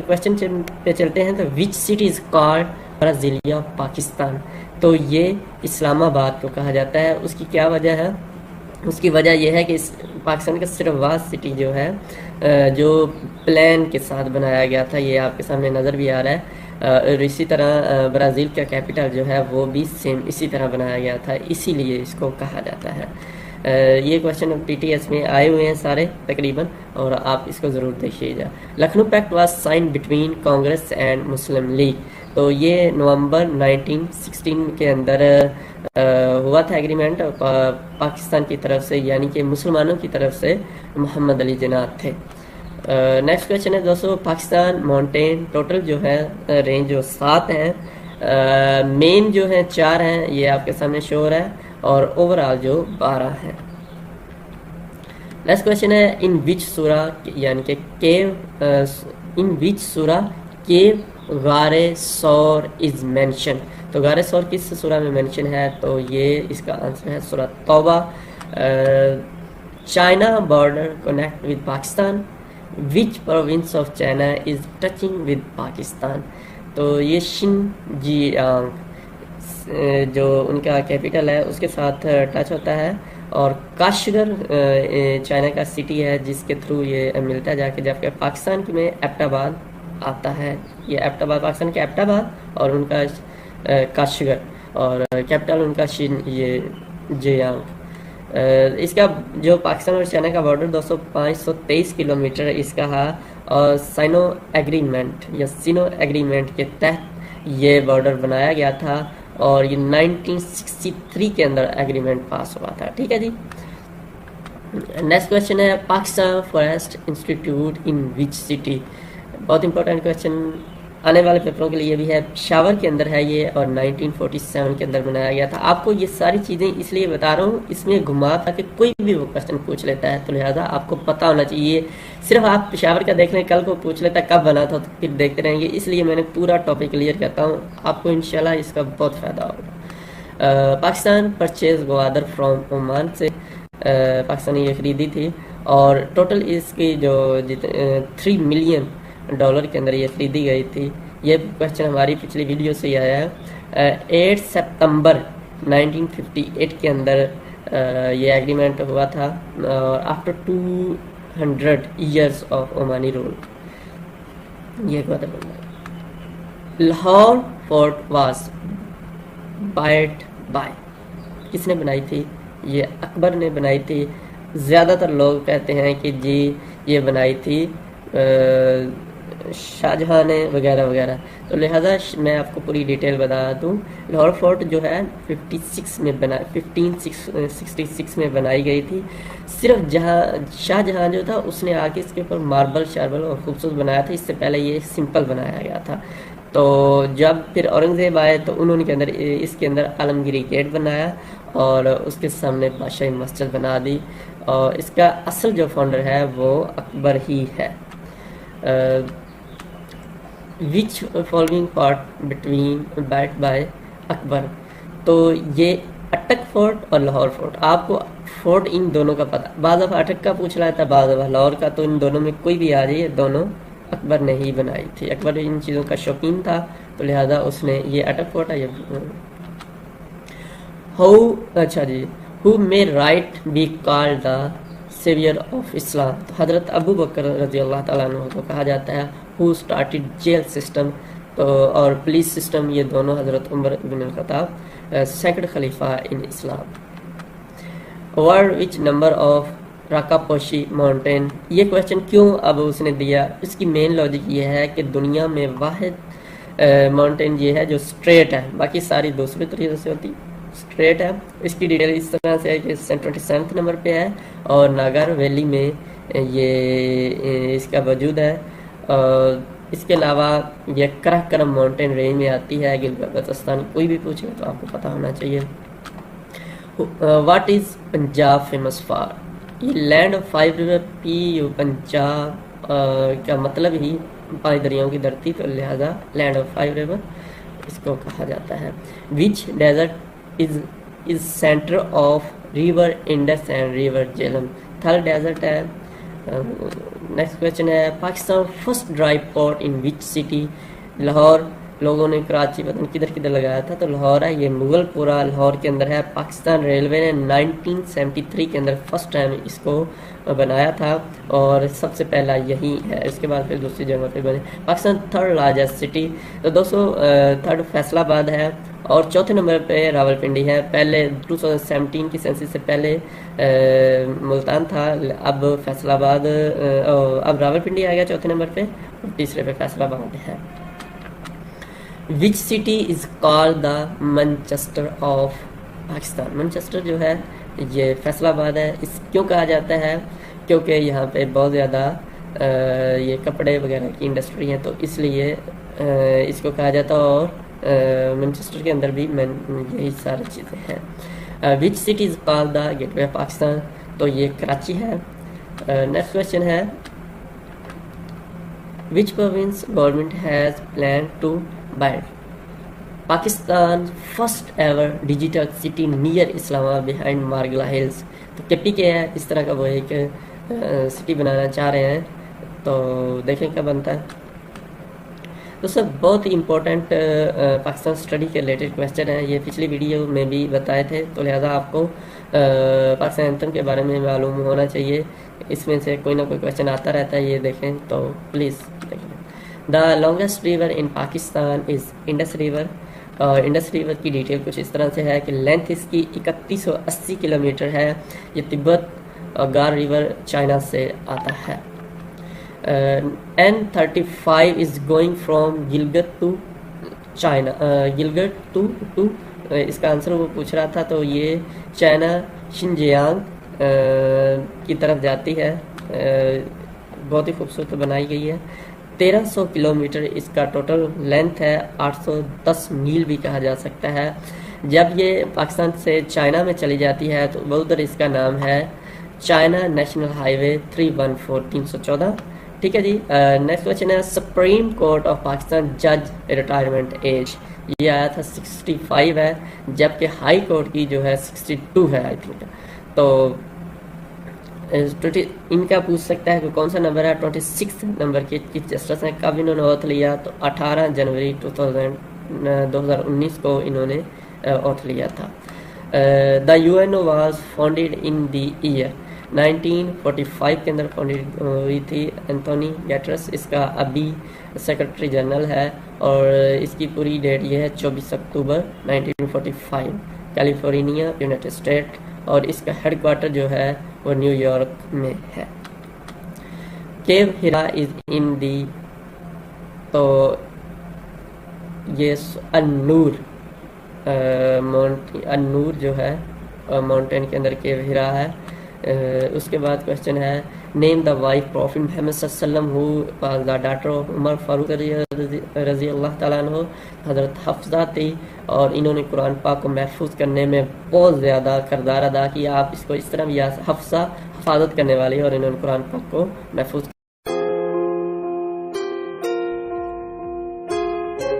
Question पे चलते हैं। तो which city is called Brasilia Pakistan. तो ये इस्लामाबाद को कहा जाता है। उसकी क्या वजह है? उसकी वजह यह है कि पाकिस्तान का सिर्फ वाज सिटी जो है जो प्लान के साथ बनाया गया था, ये आपके सामने नज़र भी आ रहा है। और इसी तरह ब्राज़ील का कैपिटल जो है वो भी सेम इसी तरह बनाया गया था, इसीलिए इसको कहा जाता है। ये क्वेश्चन PTS में आए हुए हैं सारे तकरीबन, और आप इसको ज़रूर देखिएगा। Lucknow pact was sign between Congress and Muslim League. तो ये नवंबर 1916 के अंदर हुआ था एग्रीमेंट पाकिस्तान की तरफ से, यानी कि मुसलमानों की तरफ से मोहम्मद अली जिन्ना थे। नेक्स्ट क्वेश्चन है दोस्तों, पाकिस्तान माउंटेन टोटल जो है रेंज जो 7 हैं, मेन जो है 4 हैं, ये आपके सामने शो हो रहा है, और ओवरऑल जो 12 हैं। नेक्स्ट क्वेश्चन है, इन विच सूरा यानी कि केव, इन विच सूरा केव गारे सौर इज मेंशन। तो गारे सौर किस सूरा में मेंशन है? तो ये इसका आंसर है सूरा तौबा। China border connect with Pakistan. Which province of China is touching with Pakistan. तो ये शिनजियांग जो उनका कैपिटल है उसके साथ टच होता है, और काशगर चाइना का सिटी है जिसके थ्रू ये मिलता है जाके, जबकि पाकिस्तान में एबटाबाद आता है। ये एबटाबाद पाकिस्तान के एबटाबाद और उनका काशगर, और कैपिटल उनका जियांग। इसका जो पाकिस्तान और चाइना का बॉर्डर 523 किलोमीटर इसका है, और साइनो एग्रीमेंट या सिनो एग्रीमेंट के तहत ये बॉर्डर बनाया गया था, और ये 1963 के अंदर एग्रीमेंट पास हुआ था। ठीक है जी। नेक्स्ट क्वेश्चन है, Pakistan forest institute in which city. बहुत इंपॉर्टेंट क्वेश्चन आने वाले पेपरों के लिए भी है। शावर के अंदर है ये, और 1947 के अंदर बनाया गया था। आपको ये सारी चीज़ें इसलिए बता रहा हूँ, इसमें घुमा ताकि कोई भी वो क्वेश्चन पूछ लेता है, तो लिहाजा आपको पता होना चाहिए। सिर्फ आप पेशावर का देख लें, कल को पूछ लेता कब बना था, तो फिर देखते रहेंगे। इसलिए मैंने पूरा टॉपिक क्लियर करता हूँ, आपको इंशाल्लाह इसका बहुत फ़ायदा होगा। Pakistan purchase Gwadar from Oman से, पाकिस्तान ने ये खरीदी थी, और टोटल इसकी जो 3 मिलियन डॉलर के अंदर ये खरीदी गई थी। ये क्वेश्चन हमारी पिछली वीडियो से ही आया है। 8 सितंबर 1958 के अंदर ये एग्रीमेंट हुआ था, after 200 years of Omani rule ये हुआ था। Lahore fort was built by, किसने बनाई थी? ये अकबर ने बनाई थी। ज़्यादातर लोग कहते हैं कि जी ये बनाई थी शाहजहां ने वगैरह वगैरह। तो लिहाजा मैं आपको पूरी डिटेल बता दूं। लाहौर फोर्ट जो है 1566 में बनाई गई थी। सिर्फ शाहजहां जो था उसने आके इसके ऊपर मार्बल शार्बल और खूबसूरत बनाया था, इससे पहले ये सिंपल बनाया गया था। तो जब फिर औरंगज़ेब आए तो उन्होंने इसके अंदर आलमगीरी गेट बनाया, और उसके सामने बादशाही मस्जिद बना दी, और इसका असल जो फाउंडर है वो अकबर ही है। Which following part between built by Akbar. तो ये अटक फोर्ट और लाहौर फोर्ट, आपको फोर्ट इन दोनों का पता, बाद ऑफ अटक का पूछ रहा था, बाद ऑफ लाहौर का, तो इन दोनों में कोई भी आ जाए, दोनों अकबर ने ही बनाई थी। अकबर इन चीज़ों का शौकीन था, तो लिहाजा उसने ये अटक फोर्ट है। ये अच्छा जी, who may right be called the saviour of Islam. तो हज़रत अबू बकर रज़ी अल्लाह ताला अन्हु को कहा जाता है। हु स्टार्टेड जेल सिस्टम, तो और पुलिस सिस्टम, ये दोनों हज़रत उमर इब्न खत्ताब, सेकंड खलीफा in Islam. Word which number of Rakaposhi mountain. ये क्वेश्चन क्यों अब उसने दिया, इसकी मेन लॉजिक ये है कि दुनिया में वाहिद माउंटेन ये है जो स्ट्रेट है, बाकी सारी दूसरे तरीके से होती स्ट्रेट है। इसकी डिटेल इस तरह से है कि 27 नंबर पे है, और नागर वैली में ये इसका वजूद है। और इसके अलावा ये कराकरम माउंटेन रेंज में आती है, गिलगित बल्तिस्तान। कोई भी पूछे तो आपको पता होना चाहिए। What is Punjab famous for. ये land of 5 river, PU Punjab, का मतलब ही 5 दरियाओं की धरती, तो लिहाजा लैंड ऑफ 5 रिवर इसको कहा जाता है। Which desert is centre of river Indus and river Jhelum? Thal desert है। नेक्स्ट क्वेश्चन है Pakistan first dry port in which city? Lahore. लोगों ने कराची पता नहीं किधर किधर लगाया था, तो लाहौर है। ये मुगलपुरा लाहौर के अंदर है। पाकिस्तान रेलवे ने 1973 के अंदर फर्स्ट टाइम इसको बनाया था और सबसे पहला यही है। इसके बाद फिर दूसरी जगह पे बने। पाकिस्तान थर्ड लार्जेस्ट सिटी, तो दोस्तों थर्ड फैसलाबाद है और चौथे नंबर पे रावलपिंडी है। पहले 2017 की सेंसस से पहले मुल्तान था, अब फैसलाबाद अब रावलपिंडी आ गया चौथे नंबर पे और तीसरे पे फैसलाबाद है। विच city is called the Manchester of Pakistan? Manchester जो है ये फैसलाबाद है। इस क्यों कहा जाता है? क्योंकि यहाँ पे बहुत ज़्यादा ये कपड़े वगैरह की इंडस्ट्री है, तो इसलिए इसको कहा जाता है। और मैनचेस्टर के अंदर भी यही सारी चीज़ें हैं। Which city is called the gateway of Pakistan? तो ये कराची है। नेक्स्ट क्वेश्चन है which province government has plan to build Pakistan first ever digital city near Islamabad behind Margalla hills? तो केपी के है, इस तरह का वो एक सिटी बनाना चाह रहे हैं, तो देखें क्या बनता है। तो सब बहुत ही इम्पोर्टेंट पाकिस्तान स्टडी के रिलेटेड क्वेश्चन है। ये पिछली वीडियो में भी बताए थे, तो लिहाजा आपको पाकिस्तान एंथम के बारे में मालूम होना चाहिए। इसमें से कोई ना कोई क्वेश्चन आता रहता है, ये देखें तो प्लीज़ देखें। The longest river in Pakistan is Indus river. Indus river की डिटेल कुछ इस तरह से है कि लेंथ इसकी 3180 किलोमीटर है। ये तिब्बत गार रिवर चाइना से आता है। N35 is going from Gilgit to China, Gilgit to इसका आंसर वो पूछ रहा था, तो ये चाइना शिनजियांग की तरफ जाती है। बहुत ही खूबसूरत बनाई गई है। 1300 किलोमीटर इसका टोटल लेंथ है। 810 मील भी कहा जा सकता है। जब ये पाकिस्तान से चाइना में चली जाती है तो उधर इसका नाम है चाइना नेशनल हाईवे 314। ठीक है जी। नेक्स्ट क्वेश्चन है सुप्रीम कोर्ट ऑफ पाकिस्तान जज रिटायरमेंट एज? ये आया था 65 है, जबकि हाई कोर्ट की जो है 62 है आई थिंक। तो इनका पूछ सकता है कि कौन सा नंबर है। 26 नंबर के चीफ जस्टिस हैं। कब इन्होंने ओथ लिया? तो 18 जनवरी 2019 को इन्होंने ओथ लिया था। The UNO was founded in the year 1945 के अंदर फाउंडेड हुई थी। एंथोनी गैटरस इसका अभी सेक्रेटरी जनरल है और इसकी पूरी डेट ये है 24 अक्टूबर 1945, कैलिफोर्निया, यूनाइटेड स्टेट। और इसका हेडक्वार्टर जो है वो न्यूयॉर्क में है। केव हिरा इज इन दी, तो ये अन्नूर अन्नूर जो है माउंटेन के अंदर केव हिरा है। उसके बाद क्वेश्चन है name the wife prophet Muhammad सल्लल्लाहु अलैहि वसल्लम who was the daughter of Umar Farooq रजी अल्लाह तआला अन्हु। हज़रत हफ्सा थी और इन्होंने कुरान पाक को महफूज करने में बहुत ज़्यादा किरदार अदा किया। आप इसको इस तरह भी हफ्सा हिफाजत करने वाली और इन्होंने कुरान पाक को महफूज